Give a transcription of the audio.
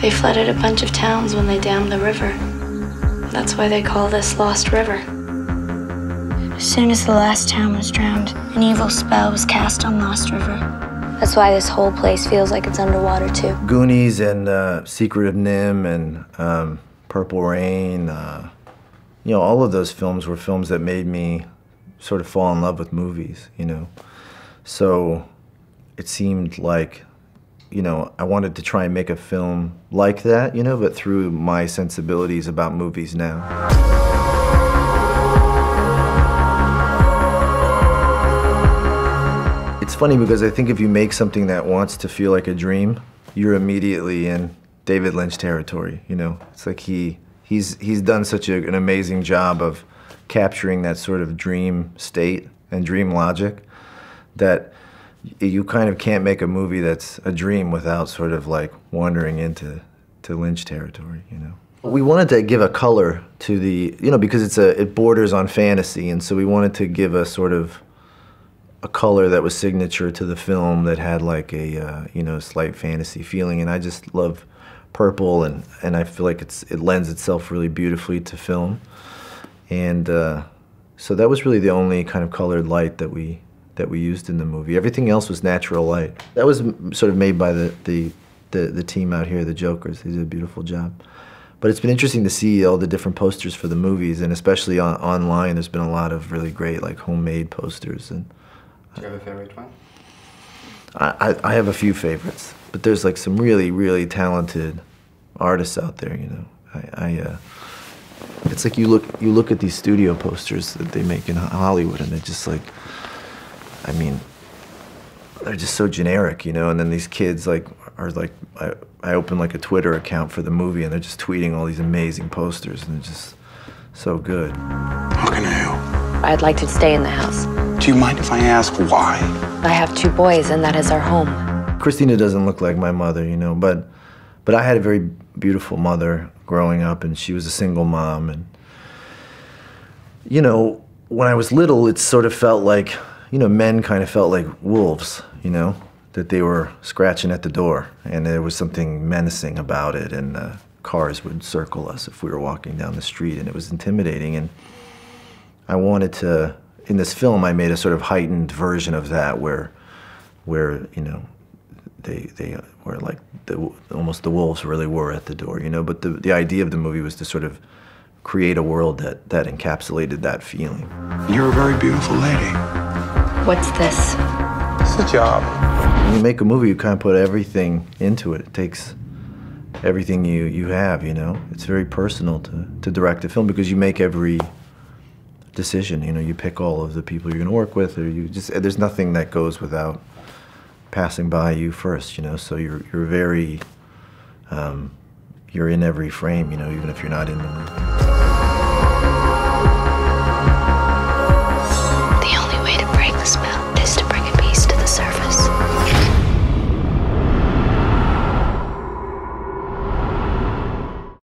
They flooded a bunch of towns when they dammed the river. That's why they call this Lost River. As soon as the last town was drowned, an evil spell was cast on Lost River. That's why this whole place feels like it's underwater, too. Goonies and Secret of Nim and Purple Rain, you know, all of those films were films that made me sort of fall in love with movies, you know. So it seemed like, you know, I wanted to try and make a film like that, you know, but through my sensibilities about movies now. It's funny because I think if you make something that wants to feel like a dream, you're immediately in David Lynch territory, you know. It's like he's done such an amazing job of capturing that sort of dream state and dream logic that you kind of can't make a movie that's a dream without sort of like wandering into Lynch territory, you know. We wanted to give a color to the, you know, because it borders on fantasy, and so we wanted to give a sort of a color that was signature to the film that had like a, you know, slight fantasy feeling, and I just love purple, and I feel like it lends itself really beautifully to film. And so that was really the only kind of colored light that we used in the movie. Everything else was natural light. That was sort of made by the team out here, the Jokers. They did a beautiful job. But it's been interesting to see all the different posters for the movies, and especially online, there's been a lot of really great like homemade posters. And do you have a favorite one? I have a few favorites, but there's like some really, really talented artists out there, you know. It's like you look at these studio posters that they make in Hollywood, and they're just like, I mean, they're just so generic, you know. And then these kids like are like, I open like a Twitter account for the movie, and they're just tweeting all these amazing posters, and they're just so good. How can I help? I'd like to stay in the house. Do you mind if I ask why? I have 2 boys, and that is our home. Christina doesn't look like my mother, you know, but I had a very beautiful mother growing up, and she was a single mom. And, you know, when I was little, it sort of felt like, you know, men kind of felt like wolves, you know, that they were scratching at the door, and there was something menacing about it, and cars would circle us if we were walking down the street, and it was intimidating. And I wanted to, in this film, I made a sort of heightened version of that where you know, they were like, almost the wolves really were at the door, you know. But the idea of the movie was to sort of create a world that encapsulated that feeling. You're a very beautiful lady. What's this? It's a job. When you make a movie, you kind of put everything into it. It takes everything you have, you know. It's very personal to direct a film because you make every decision, you know. You pick all of the people you're going to work with, or you just, there's nothing that goes without passing by you first, you know. So you're very, you're in every frame, you know, even if you're not in the movie.